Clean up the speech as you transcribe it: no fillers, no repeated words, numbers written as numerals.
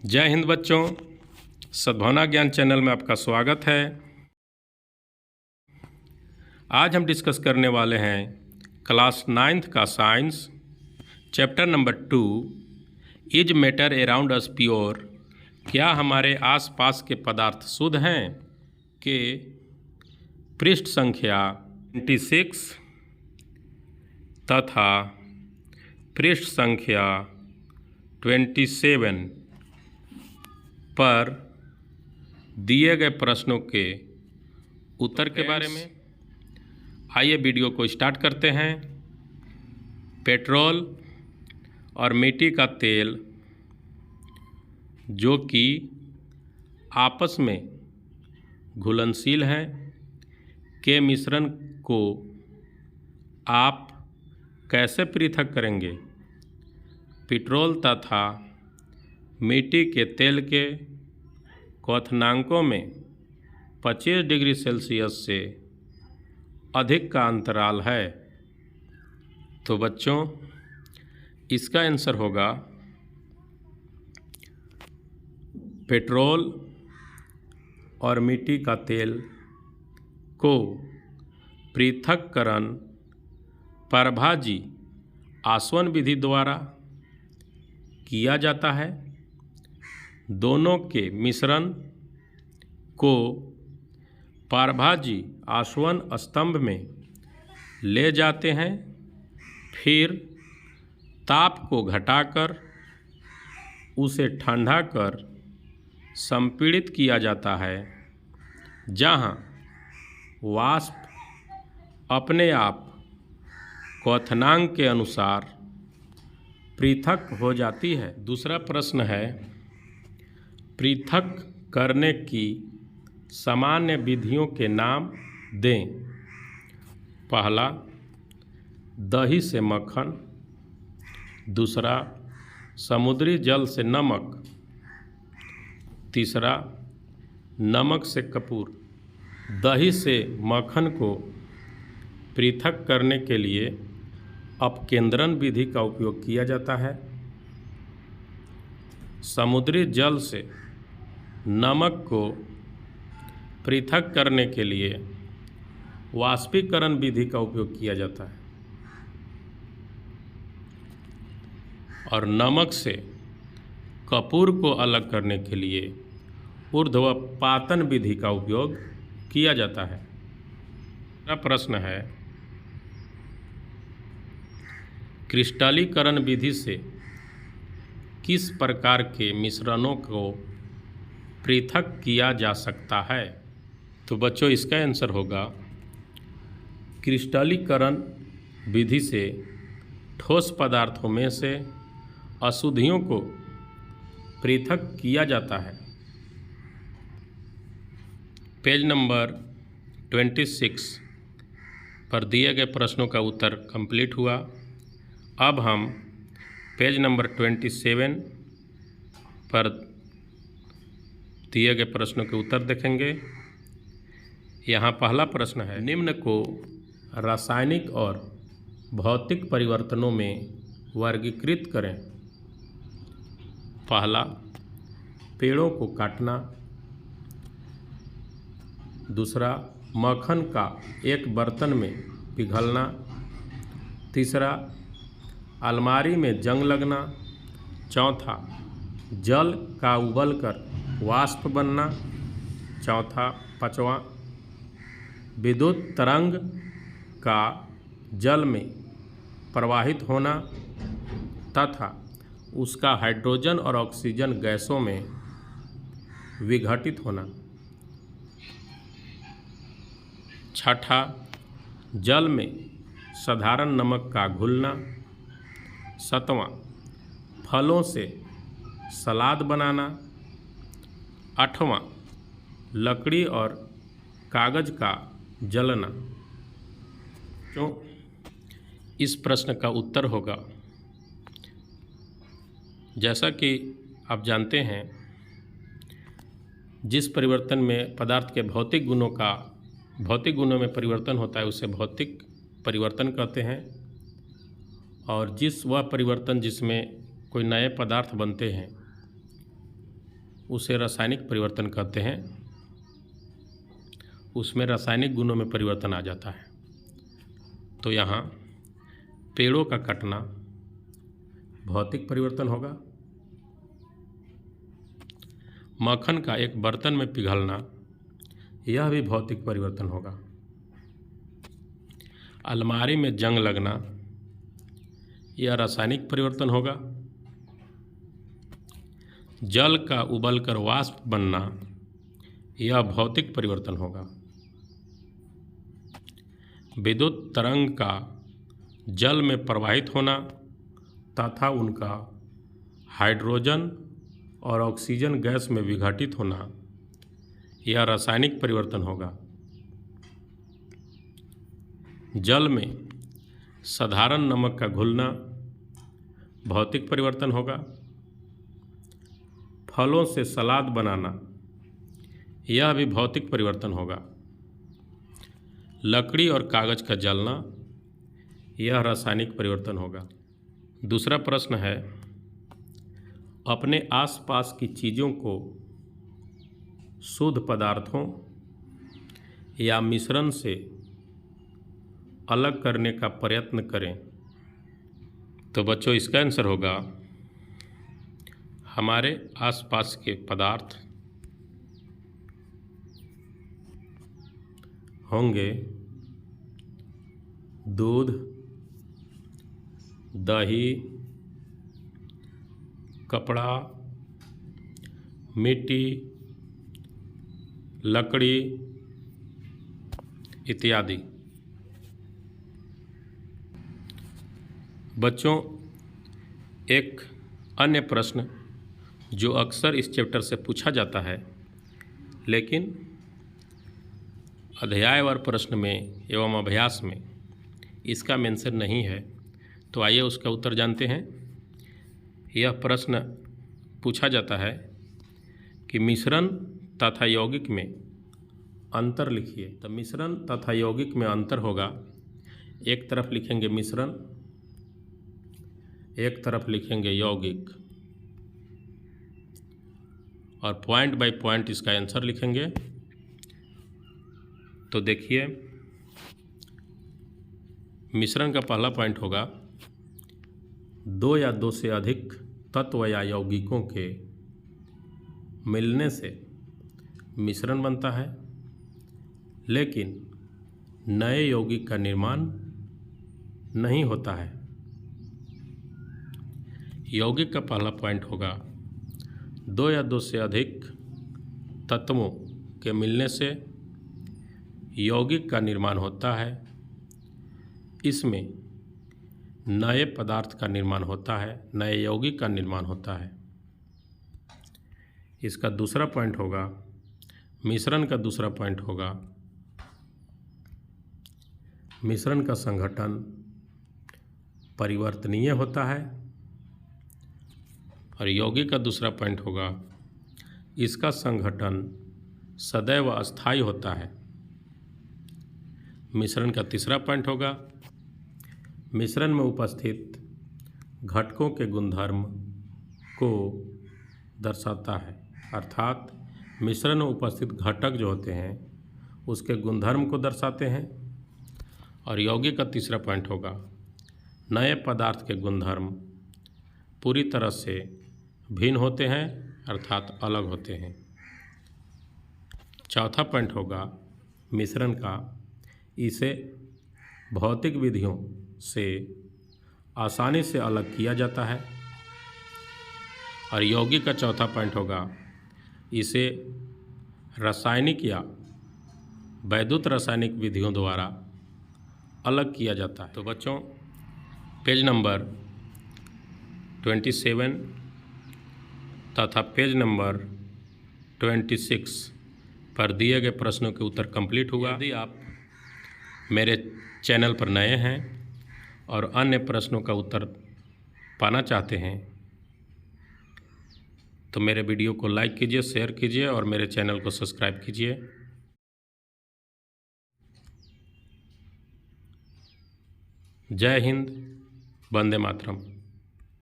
जय हिंद बच्चों, सद्भावना ज्ञान चैनल में आपका स्वागत है। आज हम डिस्कस करने वाले हैं क्लास 9th का science chapter number 2 is matter around us pure. क्या हमारे आसपास के पदार्थ शुद्ध हैं के पृष्ठ संख्या 26 तथा पृष्ठ संख्या 27 पर दिए गए प्रश्नों के उत्तर के बारे में। आइए वीडियो को स्टार्ट करते हैं। पेट्रोल और मिट्टी का तेल जो कि आपस में घुलनशील हैं के मिश्रण को आप कैसे पृथक करेंगे? पेट्रोल तथा मिट्टी के तेल के क्वथनांकों में 25 डिग्री सेल्सियस से अधिक का अंतराल है। तो बच्चों, इसका आंसर होगा पेट्रोल और मिट्टी का तेल को पृथक्करण परभाजी आसवन विधि द्वारा किया जाता है। दोनों के मिश्रण को पारभाजी आसवन स्तंभ में ले जाते हैं, फिर ताप को घटाकर उसे ठंडा कर संपीड़ित किया जाता है, जहां वाष्प अपने आप क्वथनांक के अनुसार पृथक हो जाती है। दूसरा प्रश्न है, पृथक करने की सामान्य विधियों के नाम दें। पहला, दही से मक्खन। दूसरा, समुद्री जल से नमक। तीसरा, नमक से कपूर। दही से मक्खन को पृथक करने के लिए अपकेंद्रण विधि का उपयोग किया जाता है। समुद्री जल से नमक को पृथक करने के लिए वाष्पीकरण विधि का उपयोग किया जाता है और नमक से कपूर को अलग करने के लिए ऊर्ध्वपातन विधि का उपयोग किया जाता है। अगला प्रश्न है, क्रिस्टलीकरण विधि से किस प्रकार के मिश्रणों को पृथक किया जा सकता है? तो बच्चों, इसका आंसर होगा क्रिस्टलीकरण विधि से ठोस पदार्थों में से अशुद्धियों को पृथक किया जाता है। पेज नंबर 26 पर दिए गए प्रश्नों का उत्तर कंप्लीट हुआ। अब हम पेज नंबर 27 पर दिए गए प्रश्नों के उत्तर देखेंगे। यहाँ पहला प्रश्न है, निम्न को रासायनिक और भौतिक परिवर्तनों में वर्गीकृत करें। पहला, पेड़ों को काटना। दूसरा, मक्खन का एक बर्तन में पिघलना। तीसरा, अलमारी में जंग लगना। चौथा, जल का उबलकर वाष्प बनना। पांचवा, विद्युत तरंग का जल में प्रवाहित होना तथा उसका हाइड्रोजन और ऑक्सीजन गैसों में विघटित होना। छठा, जल में साधारण नमक का घुलना। सातवां, फलों से सलाद बनाना। आठवां, लकड़ी और कागज का जलना। तो इस प्रश्न का उत्तर होगा, जैसा कि आप जानते हैं, जिस परिवर्तन में पदार्थ के भौतिक गुणों में परिवर्तन होता है उसे भौतिक परिवर्तन कहते हैं, और वह परिवर्तन जिसमें कोई नए पदार्थ बनते हैं उसे रासायनिक परिवर्तन कहते हैं। उसमें रासायनिक गुणों में परिवर्तन आ जाता है। तो यहाँ पेड़ों का कटना भौतिक परिवर्तन होगा, मक्खन का एक बर्तन में पिघलना यह भी भौतिक परिवर्तन होगा, अलमारी में जंग लगना यह रासायनिक परिवर्तन होगा, जल का उबलकर वाष्प बनना यह भौतिक परिवर्तन होगा, विद्युत तरंग का जल में प्रवाहित होना तथा उनका हाइड्रोजन और ऑक्सीजन गैस में विघटित होना यह रासायनिक परिवर्तन होगा, जल में साधारण नमक का घुलना भौतिक परिवर्तन होगा, फलों से सलाद बनाना यह भी भौतिक परिवर्तन होगा, लकड़ी और कागज का जलना यह रासायनिक परिवर्तन होगा। दूसरा प्रश्न है, अपने आसपास की चीज़ों को शुद्ध पदार्थों या मिश्रण से अलग करने का प्रयत्न करें। तो बच्चों इसका आंसर होगा हमारे आसपास के पदार्थ होंगे दूध, दही, कपड़ा, मिट्टी, लकड़ी इत्यादि। बच्चों एक अन्य प्रश्न जो अक्सर इस चैप्टर से पूछा जाता है लेकिन अध्यायवार प्रश्न में एवं अभ्यास में इसका मेंशन नहीं है, तो आइए उसका उत्तर जानते हैं। यह प्रश्न पूछा जाता है कि मिश्रण तथा यौगिक में अंतर लिखिए। तो मिश्रण तथा यौगिक में अंतर होगा, एक तरफ लिखेंगे मिश्रण, एक तरफ लिखेंगे यौगिक और पॉइंट बाय पॉइंट इसका आंसर लिखेंगे। तो देखिए मिश्रण का पहला पॉइंट होगा, दो या दो से अधिक तत्व या यौगिकों के मिलने से मिश्रण बनता है, लेकिन नए यौगिक का निर्माण नहीं होता है। यौगिक का पहला पॉइंट होगा, दो या दो से अधिक तत्वों के मिलने से यौगिक का निर्माण होता है, इसमें नए पदार्थ का निर्माण होता है, नए यौगिक का निर्माण होता है। इसका दूसरा पॉइंट होगा, मिश्रण का दूसरा पॉइंट होगा, मिश्रण का संघटन परिवर्तनीय होता है और यौगिक का दूसरा पॉइंट होगा, इसका संघटन सदैव अस्थायी होता है। मिश्रण का तीसरा पॉइंट होगा, मिश्रण में उपस्थित घटकों के गुणधर्म को दर्शाता है, अर्थात मिश्रण में उपस्थित घटक जो होते हैं उसके गुणधर्म को दर्शाते हैं। और यौगिक का तीसरा पॉइंट होगा, नए पदार्थ के गुणधर्म पूरी तरह से भिन्न होते हैं, अर्थात अलग होते हैं। चौथा पॉइंट होगा मिश्रण का, इसे भौतिक विधियों से आसानी से अलग किया जाता है। और यौगिक का चौथा पॉइंट होगा, इसे रासायनिक या वैद्युत रासायनिक विधियों द्वारा अलग किया जाता है। तो बच्चों पेज नंबर 27 तथा पेज नंबर 26 पर दिए गए प्रश्नों के उत्तर कंप्लीट हुआ। यदि आप मेरे चैनल पर नए हैं और अन्य प्रश्नों का उत्तर पाना चाहते हैं तो मेरे वीडियो को लाइक कीजिए, शेयर कीजिए और मेरे चैनल को सब्सक्राइब कीजिए। जय हिंद, वंदे मातरम।